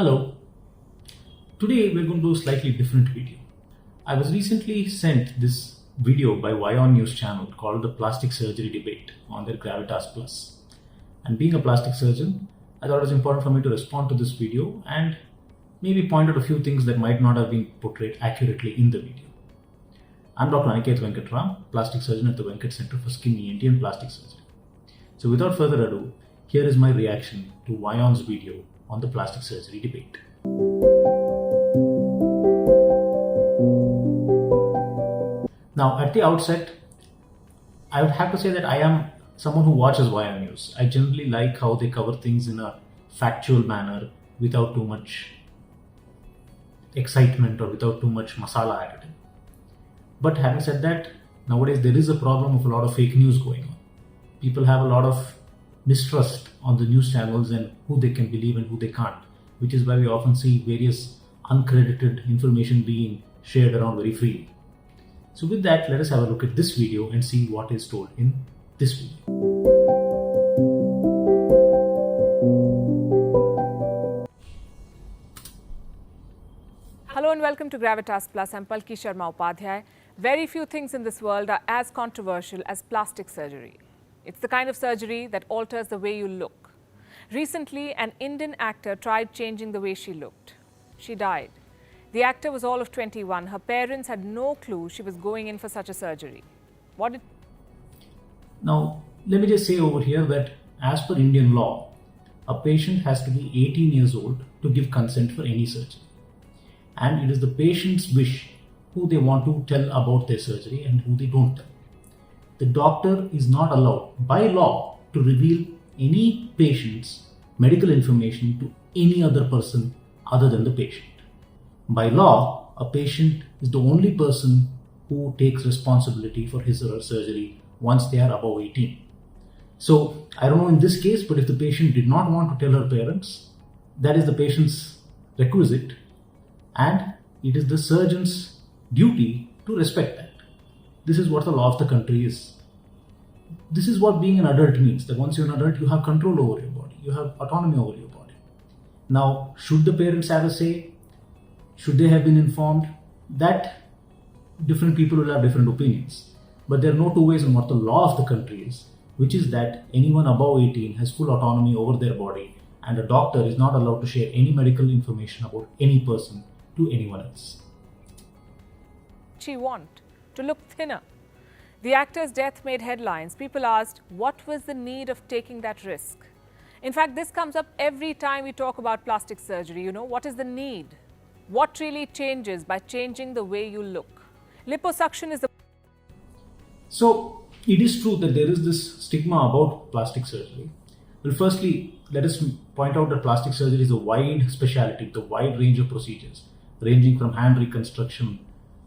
Hello. Today we're going to do a slightly different video. I was recently sent this video by WION news channel called the Plastic Surgery Debate on their Gravitas Plus. And being a plastic surgeon, I thought it was important for me to respond to this video and maybe point out a few things that might not have been portrayed accurately in the video. I'm Dr. Aniketh Venkataram, plastic surgeon at the Venkat Center for Skin, ENT and Plastic Surgery. So without further ado, here is my reaction to WION's video on the plastic surgery debate. Now, at the outset, I would have to say that I am someone who watches WION news. I generally like how they cover things in a factual manner without too much excitement or without too much masala added. But having said that, nowadays there is a problem of a lot of fake news going on. People have a lot of mistrust on the news channels and who they can believe and who they can't, which is why we often see various uncredited information being shared around very freely. So with that, let us have a look at this video and see what is told in this video. Hello and welcome to Gravitas Plus. I'm Palki Sharma Upadhyay. Very few things in this world are as controversial as plastic surgery. It's the kind of surgery that alters the way you look. Recently, an Indian actor tried changing the way she looked. She died. The actor was all of 21. Her parents had no clue she was going in for such a surgery. Now, let me just say over here that as per Indian law, a patient has to be 18 years old to give consent for any surgery. And it is the patient's wish who they want to tell about their surgery and who they don't tell. The doctor is not allowed by law to reveal any patient's medical information to any other person other than the patient. By law, a patient is the only person who takes responsibility for his or her surgery once they are above 18. So, I don't know in this case, but if the patient did not want to tell her parents, that is the patient's requisite, and it is the surgeon's duty to respect that. This is what the law of the country is. This is what being an adult means, that once you're an adult, you have control over your body, you have autonomy over your body. Now, should the parents have a say? Should they have been informed? That different people will have different opinions. But there are no two ways on what the law of the country is, which is that anyone above 18 has full autonomy over their body, and a doctor is not allowed to share any medical information about any person to anyone else. She wanted to look thinner. The actor's death made headlines. People asked, what was the need of taking that risk? In fact, this comes up every time we talk about plastic surgery. What is the need? What really changes by changing the way you look? Liposuction is the... So, it is true that there is this stigma about plastic surgery. Well, firstly, let us point out that plastic surgery is a wide specialty, the wide range of procedures, ranging from hand reconstruction,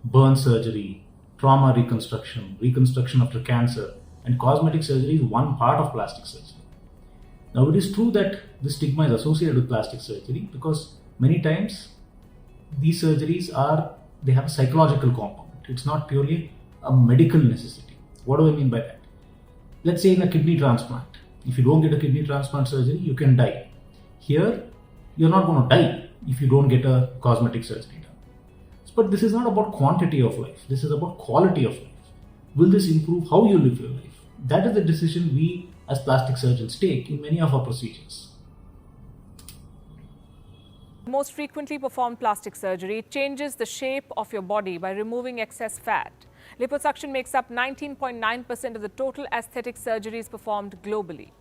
burn surgery, trauma reconstruction, reconstruction after cancer, and cosmetic surgery is one part of plastic surgery. Now, it is true that the stigma is associated with plastic surgery because many times these surgeries they have a psychological component. It's not purely a medical necessity. What do I mean by that? Let's say in a kidney transplant, if you don't get a kidney transplant surgery, you can die. Here, you're not going to die if you don't get a cosmetic surgery done. But this is not about quantity of life. This is about quality of life. Will this improve how you live your life? That is the decision we as plastic surgeons take in many of our procedures. Most frequently performed plastic surgery changes the shape of your body by removing excess fat. Liposuction makes up 19.9% of the total aesthetic surgeries performed globally.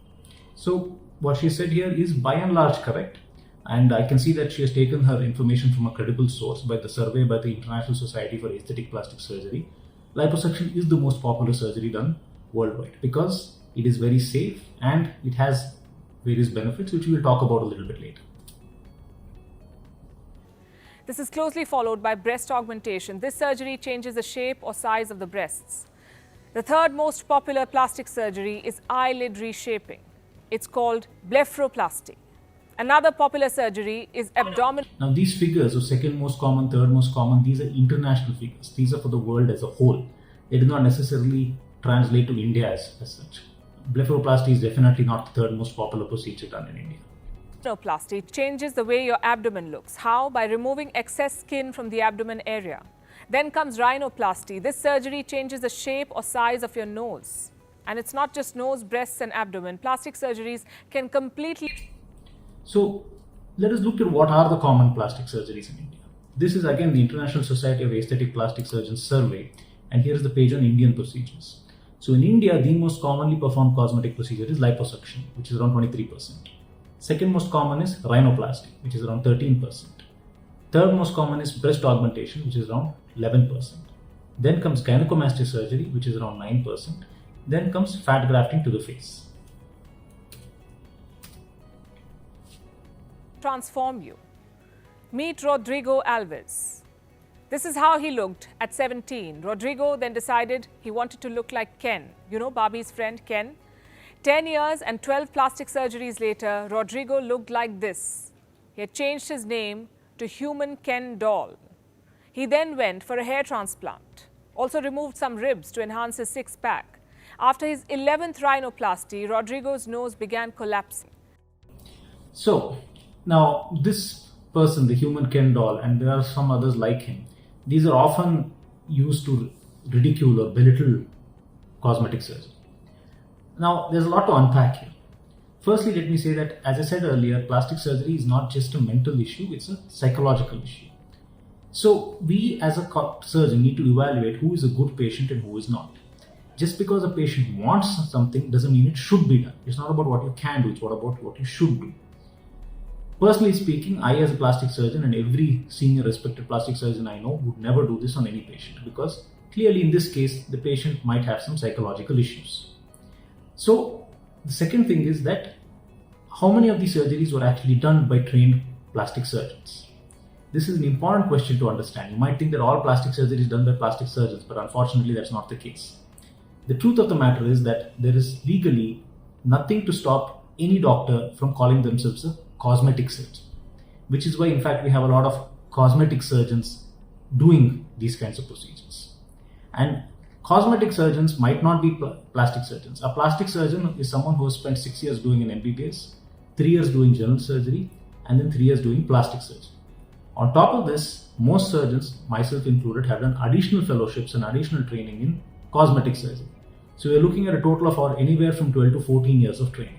So what she said here is by and large correct. And I can see that she has taken her information from a credible source by the survey by the International Society for Aesthetic Plastic Surgery. Liposuction is the most popular surgery done worldwide because it is very safe and it has various benefits, which we will talk about a little bit later. This is closely followed by breast augmentation. This surgery changes the shape or size of the breasts. The third most popular plastic surgery is eyelid reshaping. It's called blepharoplasty. Another popular surgery is abdominal. Now these figures of second most common, third most common, these are international figures. These are for the world as a whole. They do not necessarily translate to India as such. Blepharoplasty is definitely not the third most popular procedure done in India. Rhinoplasty changes the way your abdomen looks. How? By removing excess skin from the abdomen area. Then comes rhinoplasty. This surgery changes the shape or size of your nose. And it's not just nose, breasts and abdomen. Plastic surgeries can completely... So let us look at what are the common plastic surgeries in India. This is again the International Society of Aesthetic Plastic Surgeons survey, and here is the page on Indian procedures. So in India, the most commonly performed cosmetic procedure is liposuction, which is around 23%. Second most common is rhinoplasty, which is around 13%. Third most common is breast augmentation, which is around 11%. Then comes gynecomastia surgery, which is around 9%. Then comes fat grafting to the face. Transform you. Meet Rodrigo Alves. This is how he looked at 17. Rodrigo then decided he wanted to look like Ken. You know Barbie's friend Ken? 10 years and 12 plastic surgeries later, Rodrigo looked like this. He had changed his name to Human Ken Doll. He then went for a hair transplant. Also removed some ribs to enhance his six-pack. After his 11th rhinoplasty, Rodrigo's nose began collapsing. So, now this person, the Human Ken Doll, and there are some others like him, these are often used to ridicule or belittle cosmetic surgery. Now, there's a lot to unpack here. Firstly, let me say that, as I said earlier, plastic surgery is not just a mental issue, it's a psychological issue. So, we as a surgeon need to evaluate who is a good patient and who is not. Just because a patient wants something doesn't mean it should be done. It's not about what you can do, it's about what you should do. Personally speaking, I as a plastic surgeon and every senior respected plastic surgeon I know would never do this on any patient, because clearly in this case, the patient might have some psychological issues. So, the second thing is that how many of these surgeries were actually done by trained plastic surgeons? This is an important question to understand. You might think that all plastic surgery is done by plastic surgeons, but unfortunately that's not the case. The truth of the matter is that there is legally nothing to stop any doctor from calling themselves a cosmetic surgeon, which is why in fact we have a lot of cosmetic surgeons doing these kinds of procedures. And cosmetic surgeons might not be plastic surgeons. A plastic surgeon is someone who has spent 6 years doing an MBBS, 3 years doing general surgery, and then 3 years doing plastic surgery. On top of this, most surgeons, myself included, have done additional fellowships and additional training in cosmetic surgery. So we're looking at a total of anywhere from 12 to 14 years of training.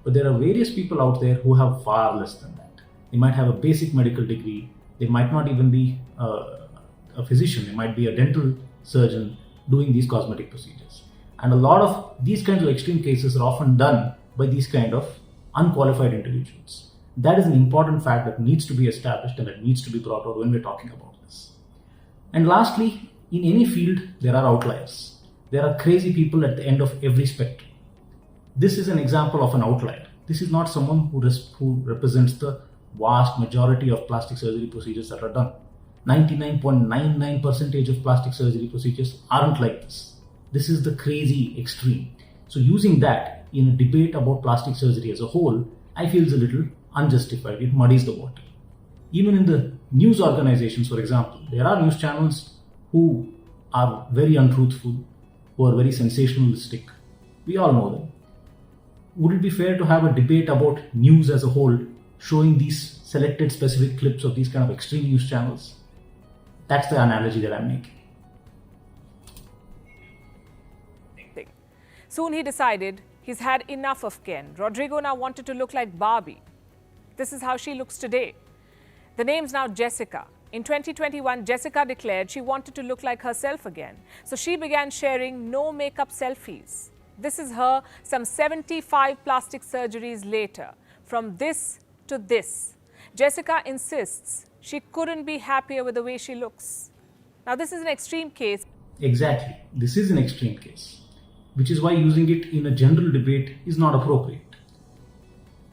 But there are various people out there who have far less than that. They might have a basic medical degree. They might not even be a physician. They might be a dental surgeon doing these cosmetic procedures. And a lot of these kinds of extreme cases are often done by these kind of unqualified individuals. That is an important fact that needs to be established and that needs to be brought out when we're talking about this. And lastly, in any field, there are outliers. There are crazy people at the end of every spectrum. This is an example of an outlier. This is not someone who represents the vast majority of plastic surgery procedures that are done. 99.99% of plastic surgery procedures aren't like this. This is the crazy extreme. So using that in a debate about plastic surgery as a whole, I feel is a little unjustified. It muddies the water. Even in the news organizations, for example, there are news channels who are very untruthful, who are very sensationalistic. We all know them. Would it be fair to have a debate about news as a whole, showing these selected specific clips of these kind of extreme news channels? That's the analogy that I'm making. Soon he decided he's had enough of Ken. Rodrigo now wanted to look like Barbie. This is how she looks today. The name's now Jessica. In 2021, Jessica declared she wanted to look like herself again. So she began sharing no makeup selfies. This is her some 75 plastic surgeries later. From this to this. Jessica insists she couldn't be happier with the way she looks. Now, this is an extreme case. Exactly. This is an extreme case, which is why using it in a general debate is not appropriate.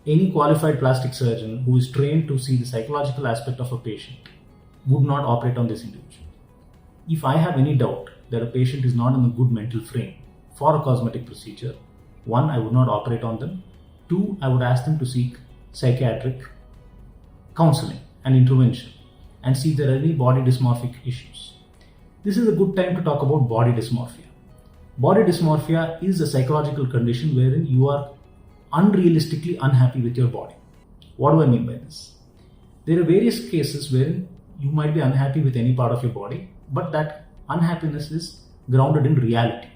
Any qualified plastic surgeon who is trained to see the psychological aspect of a patient would not operate on this individual. If I have any doubt that a patient is not in a good mental frame for a cosmetic procedure, 1, I would not operate on them. 2, I would ask them to seek psychiatric counseling and intervention and see if there are any body dysmorphic issues. This is a good time to talk about body dysmorphia. Body dysmorphia is a psychological condition wherein you are unrealistically unhappy with your body. What do I mean by this? There are various cases wherein you might be unhappy with any part of your body, but that unhappiness is grounded in reality.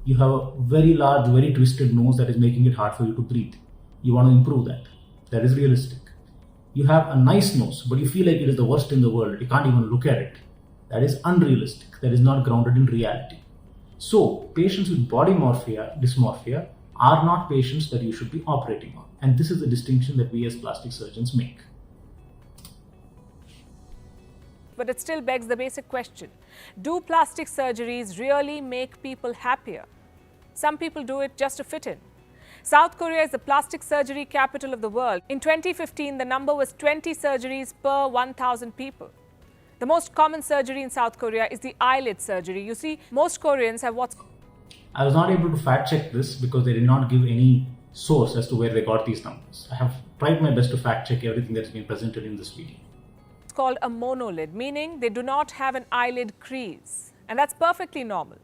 You have a very large, very twisted nose that is making it hard for you to breathe. You want to improve that. That is realistic. You have a nice nose, but you feel like it is the worst in the world. You can't even look at it. That is unrealistic. That is not grounded in reality. So, patients with body dysmorphia are not patients that you should be operating on. And this is the distinction that we as plastic surgeons make. But it still begs the basic question. Do plastic surgeries really make people happier? Some people do it just to fit in. South Korea is the plastic surgery capital of the world. In 2015, the number was 20 surgeries per 1,000 people. The most common surgery in South Korea is the eyelid surgery. You see, most Koreans have what's... I was not able to fact check this because they did not give any source as to where they got these numbers. I have tried my best to fact check everything that's been presented in this video. It's called a monolid, meaning they do not have an eyelid crease. And that's perfectly normal.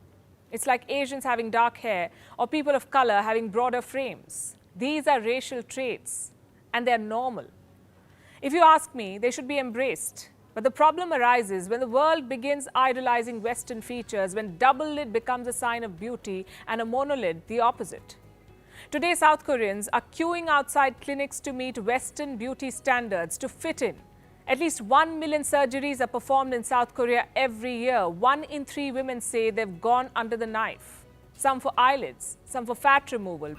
It's like Asians having dark hair or people of color having broader frames. These are racial traits and they're normal. If you ask me, they should be embraced. But the problem arises when the world begins idolizing Western features, when double lid becomes a sign of beauty and a monolid the opposite. Today, South Koreans are queuing outside clinics to meet Western beauty standards to fit in. At least 1 million surgeries are performed in South Korea every year. 1 in 3 women say they've gone under the knife. Some for eyelids, some for fat removal.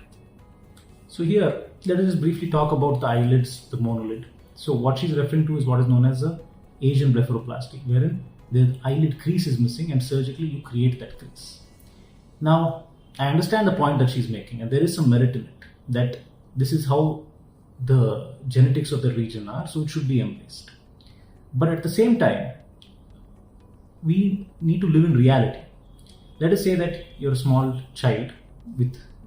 So here, let us just briefly talk about the eyelids, the monolid. So what she's referring to is what is known as a Asian blepharoplasty, wherein the eyelid crease is missing and surgically you create that crease. Now, I understand the point that she's making, and there is some merit in it, that this is how the genetics of the region are, so it should be embraced. But at the same time, we need to live in reality. Let us say that you're a small child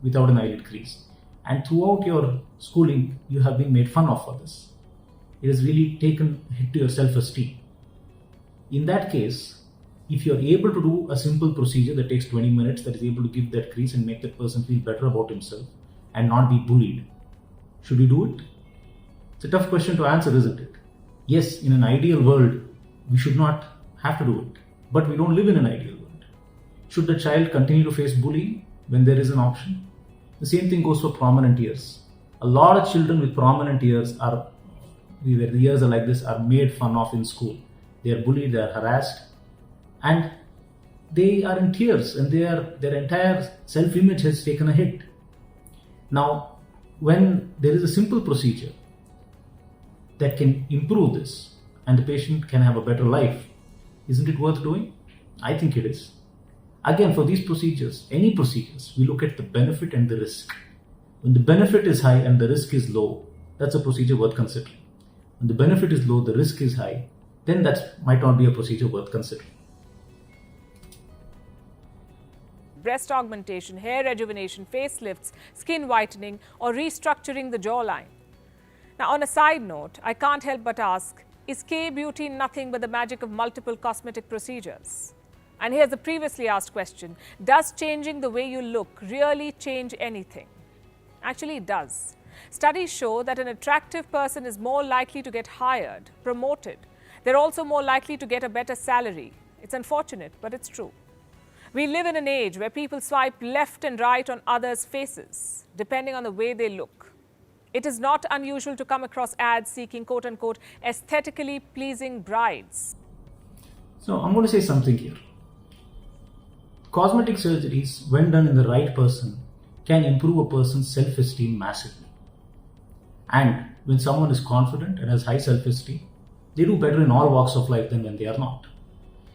without an eyelid crease, and throughout your schooling, you have been made fun of for this. It has really taken a hit to your self-esteem. In that case, if you're able to do a simple procedure that takes 20 minutes that is able to give that crease and make that person feel better about himself and not be bullied, should you do it? It's a tough question to answer, isn't it? Yes, in an ideal world, we should not have to do it. But we don't live in an ideal world. Should the child continue to face bullying when there is an option? The same thing goes for prominent ears. A lot of children with prominent ears where the ears are like this are made fun of in school. They are bullied, they are harassed, and they are in tears, and their entire self-image has taken a hit. Now, when there is a simple procedure that can improve this and the patient can have a better life, isn't it worth doing? I think it is. Again, for these procedures, any procedures, we look at the benefit and the risk. When the benefit is high and the risk is low, that's a procedure worth considering. When the benefit is low, the risk is high, then that might not be a procedure worth considering. Breast augmentation, hair rejuvenation, facelifts, skin whitening, or restructuring the jawline. Now, on a side note, I can't help but ask, is K-beauty nothing but the magic of multiple cosmetic procedures? And here's the previously asked question, does changing the way you look really change anything? Actually, it does. Studies show that an attractive person is more likely to get hired, promoted. They're also more likely to get a better salary. It's unfortunate, but it's true. We live in an age where people swipe left and right on others' faces, depending on the way they look. It is not unusual to come across ads seeking quote-unquote aesthetically pleasing brides. So I'm going to say something here. Cosmetic surgeries, when done in the right person, can improve a person's self-esteem massively. And when someone is confident and has high self-esteem, they do better in all walks of life than when they are not.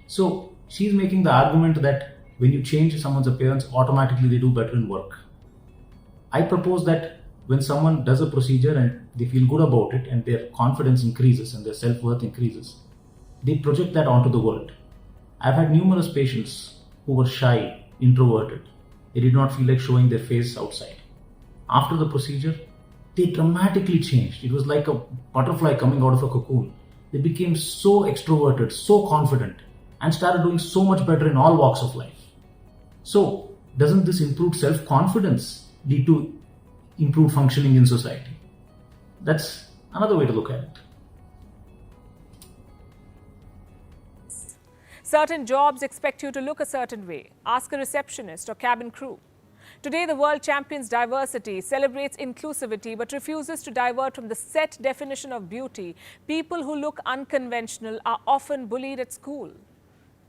So she's making the argument that when you change someone's appearance, automatically they do better in work. I propose that when someone does a procedure and they feel good about it and their confidence increases and their self-worth increases, they project that onto the world. I've had numerous patients who were shy, introverted. They did not feel like showing their face outside. After the procedure, they dramatically changed. It was like a butterfly coming out of a cocoon. They became so extroverted, so confident, and started doing so much better in all walks of life. So, doesn't this improved self-confidence lead to improved functioning in society? That's another way to look at it. Certain jobs expect you to look a certain way. Ask a receptionist or cabin crew. Today, the world champions diversity, celebrates inclusivity, but refuses to divert from the set definition of beauty. People who look unconventional are often bullied at school.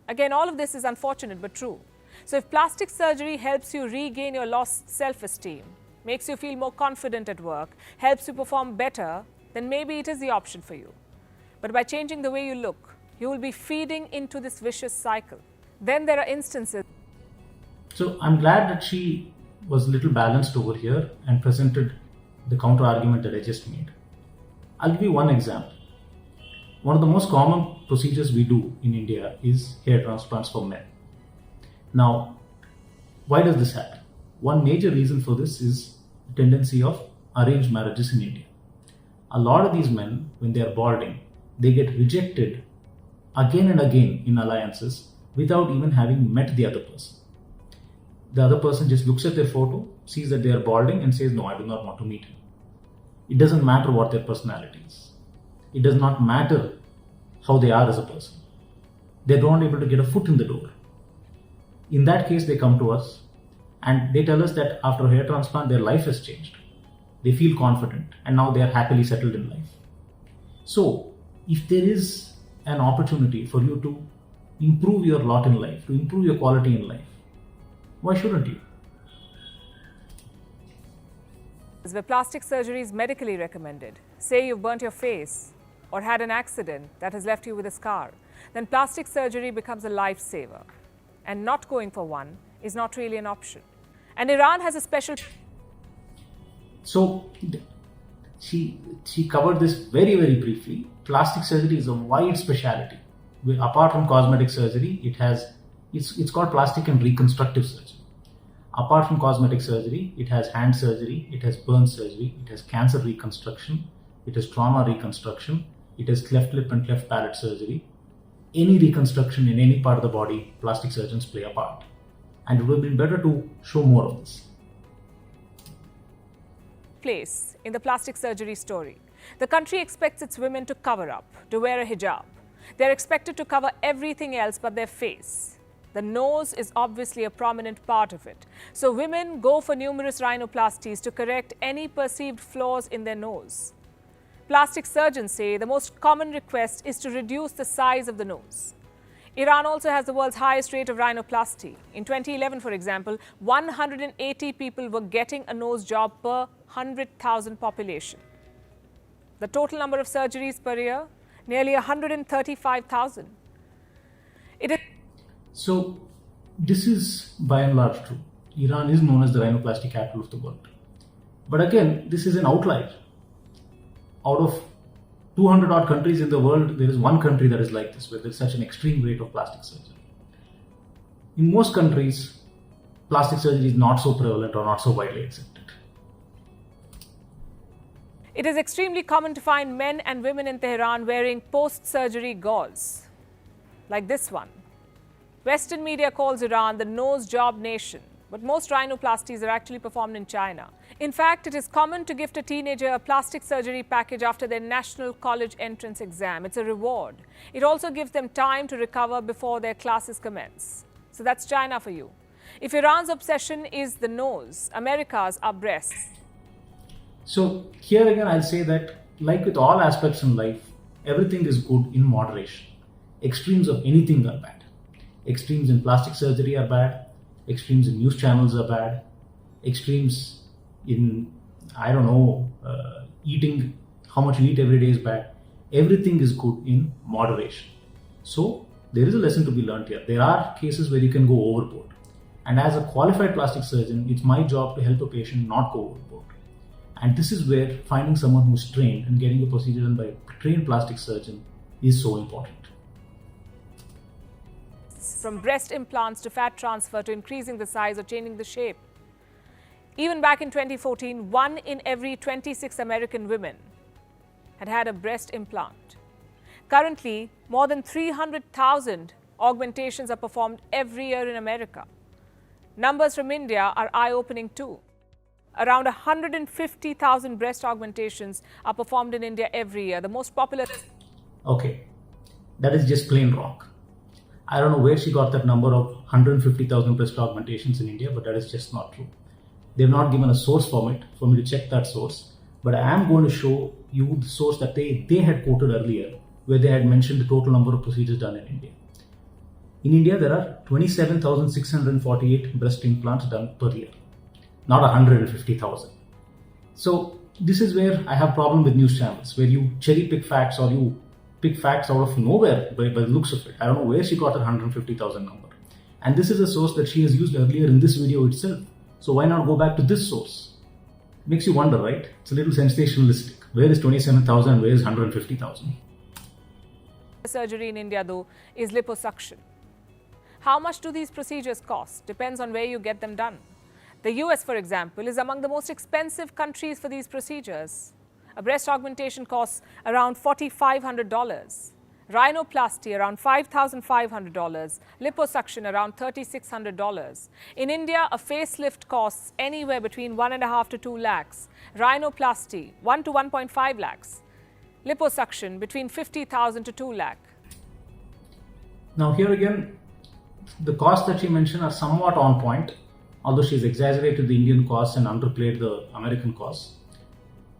Again, all of this is unfortunate but true. So if plastic surgery helps you regain your lost self-esteem, makes you feel more confident at work, helps you perform better, then maybe it is the option for you. But by changing the way you look, you will be feeding into this vicious cycle. Then there are instances. So I'm glad that she was a little balanced over here and presented the counter argument that I just made. I'll give you one example. One of the most common procedures we do in India is hair transplants for men. Now, why does this happen? One major reason for this is the tendency of arranged marriages in India. A lot of these men, when they are balding, they get rejected again and again in alliances without even having met the other person. The other person just looks at their photo, sees that they are balding and says, no, I do not want to meet him. It doesn't matter what their personality is. It does not matter how they are as a person. They're not able to get a foot in the door. In that case, they come to us and they tell us that after a hair transplant, their life has changed. They feel confident and now they are happily settled in life. So, if there is an opportunity for you to improve your lot in life, to improve your quality in life, why shouldn't you? Where plastic surgery is medically recommended, say you've burnt your face or had an accident that has left you with a scar, then plastic surgery becomes a lifesaver. And not going for one is not really an option. And Iran has a special... So, she covered this very, very briefly. Plastic surgery is a wide specialty. Apart from cosmetic surgery, it's called plastic and reconstructive surgery. Apart from cosmetic surgery, it has hand surgery, it has burn surgery, it has cancer reconstruction, it has trauma reconstruction, it has cleft lip and cleft palate surgery. Any reconstruction in any part of the body, plastic surgeons play a part. And it would have been better to show more of this. Place in the plastic surgery story. The country expects its women to cover up, to wear a hijab. They're expected to cover everything else but their face. The nose is obviously a prominent part of it. So women go for numerous rhinoplasties to correct any perceived flaws in their nose. Plastic surgeons say the most common request is to reduce the size of the nose. Iran also has the world's highest rate of rhinoplasty. In 2011, for example, 180 people were getting a nose job per 100,000 population. The total number of surgeries per year, nearly 135,000. So, this is by and large true. Iran is known as the rhinoplasty capital of the world. But again, this is an outlier. Out of 200 odd countries in the world, there is one country that is like this, where there is such an extreme rate of plastic surgery. In most countries, plastic surgery is not so prevalent or not so widely accepted. It is extremely common to find men and women in Tehran wearing post-surgery gauze, like this one. Western media calls Iran the nose job nation, but most rhinoplasties are actually performed in China. In fact, it is common to gift a teenager a plastic surgery package after their national college entrance exam. It's a reward. It also gives them time to recover before their classes commence. So that's China for you. If Iran's obsession is the nose, America's are breasts. So here again, I'll say that like with all aspects in life, everything is good in moderation. Extremes of anything are bad. Extremes in plastic surgery are bad. Extremes in news channels are bad. Extremes in, eating, how much you eat every day is bad. Everything is good in moderation. So there is a lesson to be learned here. There are cases where you can go overboard. And as a qualified plastic surgeon, it's my job to help a patient not go overboard. And this is where finding someone who's trained and getting a procedure done by a trained plastic surgeon is so important. From breast implants to fat transfer to increasing the size or changing the shape. Even back in 2014, 1 in every 26 American women had a breast implant. Currently, more than 300,000 augmentations are performed every year in America. Numbers from India are eye-opening too. Around 150,000 breast augmentations are performed in India every year. The most popular... Okay, that is just plain wrong. I don't know where she got that number of 150,000 breast augmentations in India, but that is just not true. They've not given a source from it for me to check that source. But I am going to show you the source that they had quoted earlier, where they had mentioned the total number of procedures done in India. In India, there are 27,648 breast implants done per year, not 150,000. So this is where I have problem with news channels, where you cherry pick facts or you pick facts out of nowhere by the looks of it. I don't know where she got that 150,000 number. And this is a source that she has used earlier in this video itself. So why not go back to this source? Makes you wonder, right? It's a little sensationalistic. Where is 27,000? Where is 150,000? Surgery in India, though, is liposuction. How much do these procedures cost? Depends on where you get them done. The US, for example, is among the most expensive countries for these procedures. A breast augmentation costs around $4,500. Rhinoplasty around $5,500, liposuction around $3,600. In India, a facelift costs anywhere between 1.5 to 2 lakhs. Rhinoplasty 1 to 1.5 lakhs. Liposuction between 50,000 to 2 lakh. Now here again, the costs that she mentioned are somewhat on point, although she's exaggerated the Indian costs and underplayed the American costs.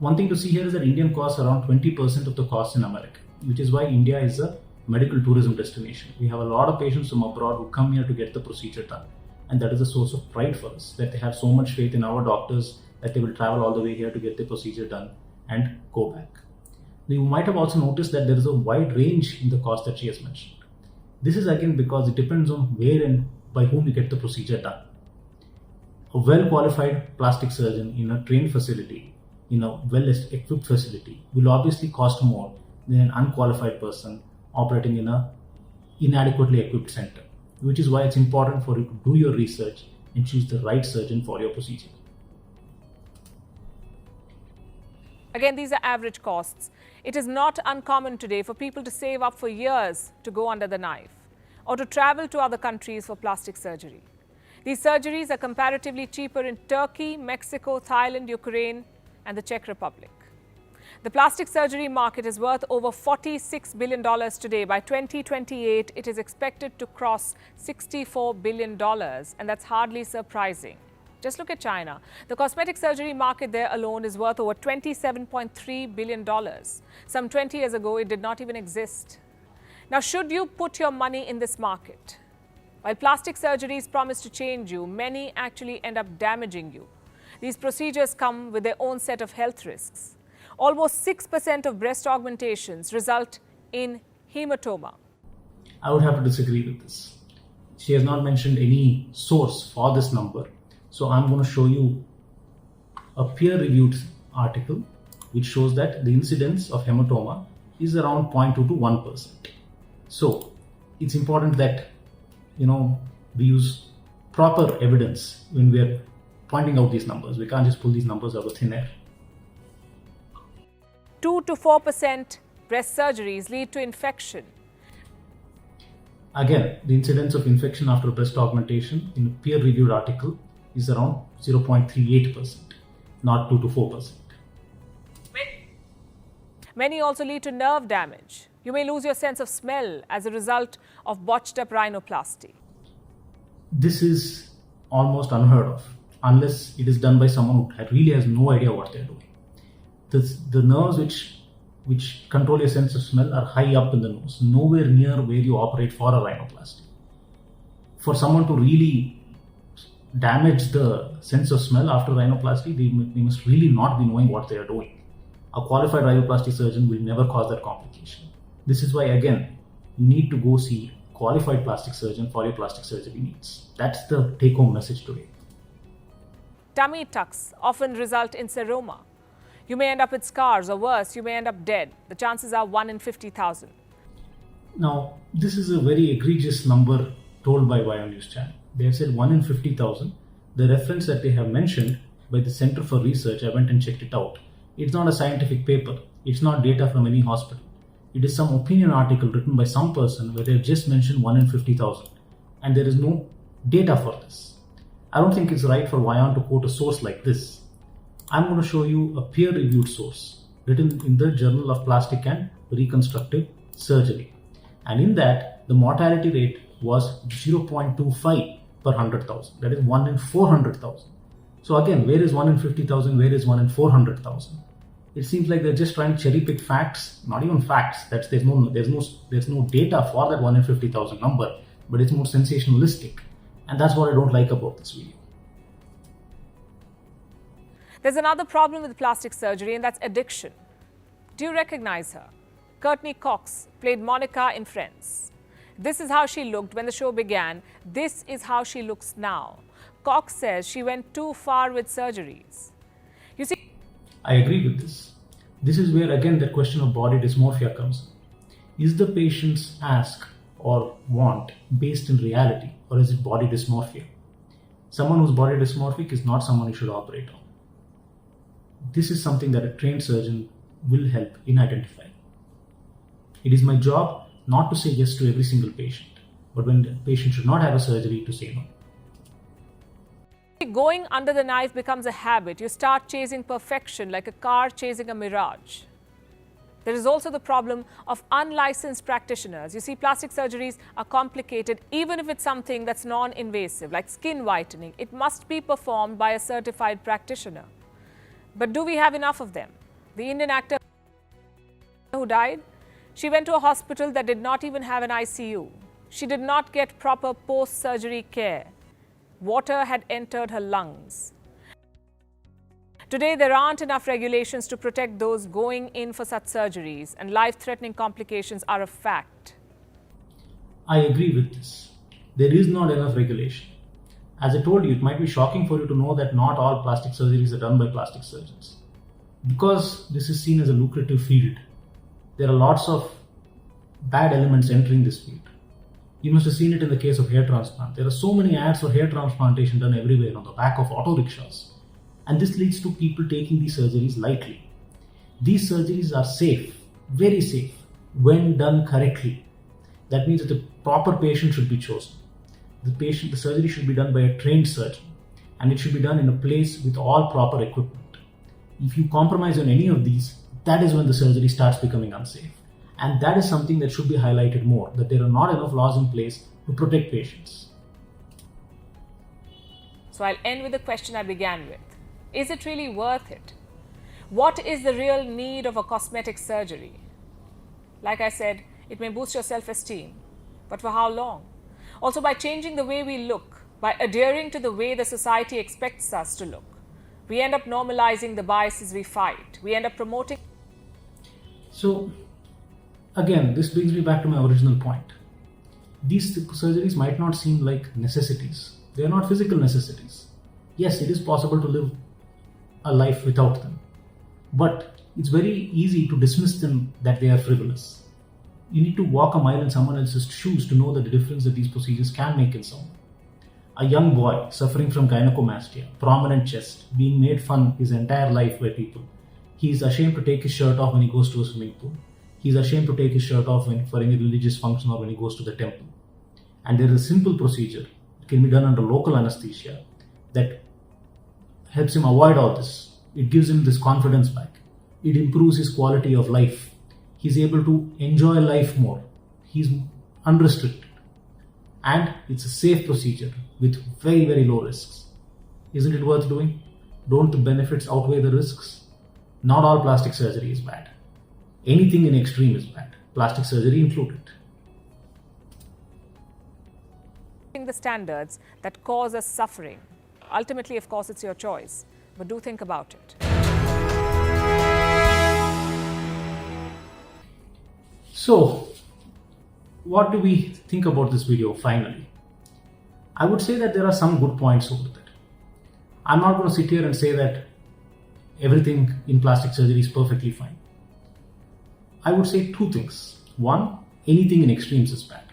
One thing to see here is that Indian costs are around 20% of the costs in America, which is why India is a medical tourism destination. We have a lot of patients from abroad who come here to get the procedure done. And that is a source of pride for us, that they have so much faith in our doctors that they will travel all the way here to get the procedure done and go back. You might have also noticed that there is a wide range in the cost that she has mentioned. This is again because it depends on where and by whom you get the procedure done. A well-qualified plastic surgeon in a trained facility, in a well-equipped facility, will obviously cost more than an unqualified person operating in an inadequately equipped center, which is why it's important for you to do your research and choose the right surgeon for your procedure. Again, these are average costs. It is not uncommon today for people to save up for years to go under the knife or to travel to other countries for plastic surgery. These surgeries are comparatively cheaper in Turkey, Mexico, Thailand, Ukraine, and the Czech Republic. The plastic surgery market is worth over $46 billion today. By 2028, it is expected to cross $64 billion, and that's hardly surprising. Just look at China. The cosmetic surgery market there alone is worth over $27.3 billion. Some 20 years ago, it did not even exist. Now, should you put your money in this market? While plastic surgeries promise to change you, many actually end up damaging you. These procedures come with their own set of health risks. Almost 6% of breast augmentations result in hematoma. I would have to disagree with this. She has not mentioned any source for this number. So I'm going to show you a peer-reviewed article which shows that the incidence of hematoma is around 0.2 to 1%. So it's important that we use proper evidence when we are pointing out these numbers. We can't just pull these numbers out of thin air. 2 to 4% breast surgeries lead to infection. Again, the incidence of infection after breast augmentation in a peer-reviewed article is around 0.38%, not 2 to 4%. Many also lead to nerve damage. You may lose your sense of smell as a result of botched up rhinoplasty. This is almost unheard of, unless it is done by someone who really has no idea what they're doing. The nerves which control your sense of smell are high up in the nose, nowhere near where you operate for a rhinoplasty. For someone to really damage the sense of smell after rhinoplasty, they must really not be knowing what they are doing. A qualified rhinoplasty surgeon will never cause that complication. This is why, again, you need to go see a qualified plastic surgeon for your plastic surgery needs. That's the take-home message today. Tummy tucks often result in seroma. You may end up with scars, or worse, you may end up dead. The chances are 1 in 50,000. Now, this is a very egregious number told by WION News Channel. They have said 1 in 50,000. The reference that they have mentioned by the Center for Research, I went and checked it out. It's not a scientific paper. It's not data from any hospital. It is some opinion article written by some person where they have just mentioned 1 in 50,000. And there is no data for this. I don't think it's right for WION to quote a source like this. I'm going to show you a peer-reviewed source written in the Journal of Plastic and Reconstructive Surgery. And in that, the mortality rate was 0.25 per 100,000. That is 1 in 400,000. So again, where is 1 in 50,000? Where is 1 in 400,000? It seems like they're just trying to cherry pick facts, not even facts. There's no data for that 1 in 50,000 number, but it's more sensationalistic. And that's what I don't like about this video. There's another problem with plastic surgery, and that's addiction. Do you recognize her? Courtney Cox played Monica in Friends. This is how she looked when the show began. This is how she looks now. Cox says she went too far with surgeries. You see, I agree with this. This is where again the question of body dysmorphia comes in. Is the patient's ask or want based in reality, or is it body dysmorphia? Someone who's body dysmorphic is not someone you should operate on. This is something that a trained surgeon will help in identifying. It is my job not to say yes to every single patient, but when the patient should not have a surgery, to say no. going under the knife becomes a habit. You start chasing perfection like a car chasing a mirage. There is also the problem of unlicensed practitioners. You see, plastic surgeries are complicated even if it's something that's non-invasive, like skin whitening. It must be performed by a certified practitioner. But do we have enough of them? The Indian actor who died, she went to a hospital that did not even have an ICU. She did not get proper post-surgery care. Water had entered her lungs. Today, there aren't enough regulations to protect those going in for such surgeries, and life-threatening complications are a fact. I agree with this. There is not enough regulation. As I told you, it might be shocking for you to know that not all plastic surgeries are done by plastic surgeons. Because this is seen as a lucrative field, there are lots of bad elements entering this field. You must have seen it in the case of hair transplant. There are so many ads for hair transplantation done everywhere on the back of auto rickshaws. And this leads to people taking these surgeries lightly. These surgeries are safe, very safe, when done correctly. That means that the proper patient should be chosen. The surgery should be done by a trained surgeon, and it should be done in a place with all proper equipment. If you compromise on any of these, that is when the surgery starts becoming unsafe. And that is something that should be highlighted more, that there are not enough laws in place to protect patients. So I'll end with the question I began with. Is it really worth it? What is the real need of a cosmetic surgery? Like I said, it may boost your self-esteem, but for how long? Also, by changing the way we look, by adhering to the way the society expects us to look, we end up normalizing the biases we fight. We end up promoting. So, again, this brings me back to my original point. These surgeries might not seem like necessities. They are not physical necessities. Yes, it is possible to live a life without them. But it's very easy to dismiss them that they are frivolous. You need to walk a mile in someone else's shoes to know the difference that these procedures can make in someone. A young boy suffering from gynecomastia, prominent chest, being made fun his entire life by people. He is ashamed to take his shirt off when he goes to a swimming pool. He is ashamed to take his shirt off for any religious function or when he goes to the temple. And there is a simple procedure. It can be done under local anesthesia that helps him avoid all this. It gives him this confidence back. It improves his quality of life. He's able to enjoy life more. He's unrestricted. And it's a safe procedure with very, very low risks. Isn't it worth doing? Don't the benefits outweigh the risks? Not all plastic surgery is bad. Anything in extreme is bad. Plastic surgery included. The standards that cause us suffering. Ultimately, of course, it's your choice, but do think about it. So, what do we think about this video finally? I would say that there are some good points over it. I'm not going to sit here and say that everything in plastic surgery is perfectly fine. I would say two things. One, anything in extremes is bad.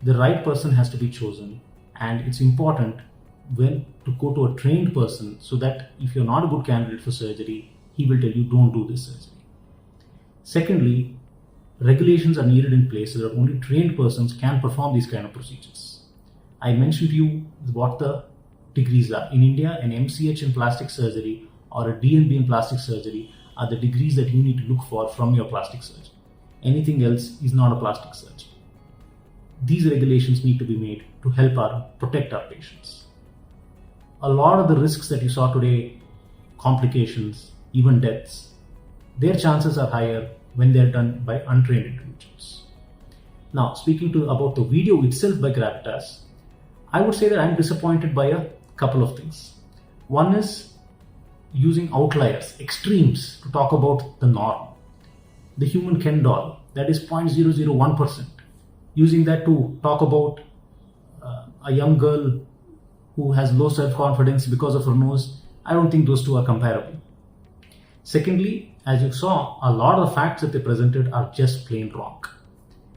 The right person has to be chosen, and it's important when to go to a trained person so that if you're not a good candidate for surgery, he will tell you don't do this surgery. Secondly, regulations are needed in place so that only trained persons can perform these kind of procedures. I mentioned to you what the degrees are. In India, an MCH in plastic surgery or a DNB in plastic surgery are the degrees that you need to look for from your plastic surgeon. Anything else is not a plastic surgery. These regulations need to be made to help protect our patients. A lot of the risks that you saw today, complications, even deaths, their chances are higher when they are done by untrained individuals. Now, speaking about the video itself by Gravitas, I would say that I'm disappointed by a couple of things. One is using outliers, extremes, to talk about the norm. The human Ken doll, that is 0.001%. Using that to talk about a young girl who has low self-confidence because of her nose, I don't think those two are comparable. Secondly, as you saw, a lot of the facts that they presented are just plain wrong.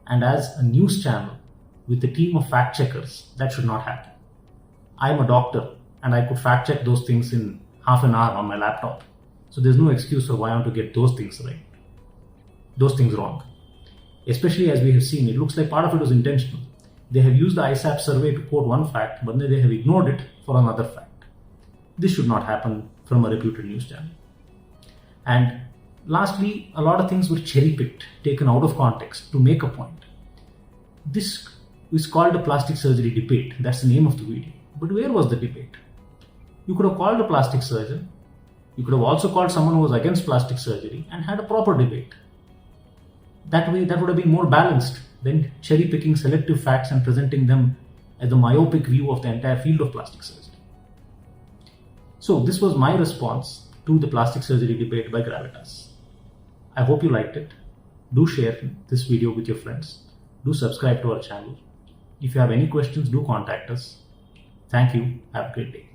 And as a news channel with a team of fact checkers, that should not happen. I'm a doctor and I could fact check those things in half an hour on my laptop. So there's no excuse for WION to get those things right, those things wrong. Especially as we have seen, it looks like part of it was intentional. They have used the ISAP survey to quote one fact, but then they have ignored it for another fact. This should not happen from a reputed news channel. And lastly, a lot of things were cherry-picked, taken out of context to make a point. This is called a plastic surgery debate. That's the name of the video. But where was the debate? You could have called a plastic surgeon. You could have also called someone who was against plastic surgery and had a proper debate. That way, that would have been more balanced than cherry-picking selective facts and presenting them as the myopic view of the entire field of plastic surgery. So this was my response to the plastic surgery debate by Gravitas. I hope you liked it. Do share this video with your friends. Do subscribe to our channel. If you have any questions, do contact us. Thank you. Have a great day.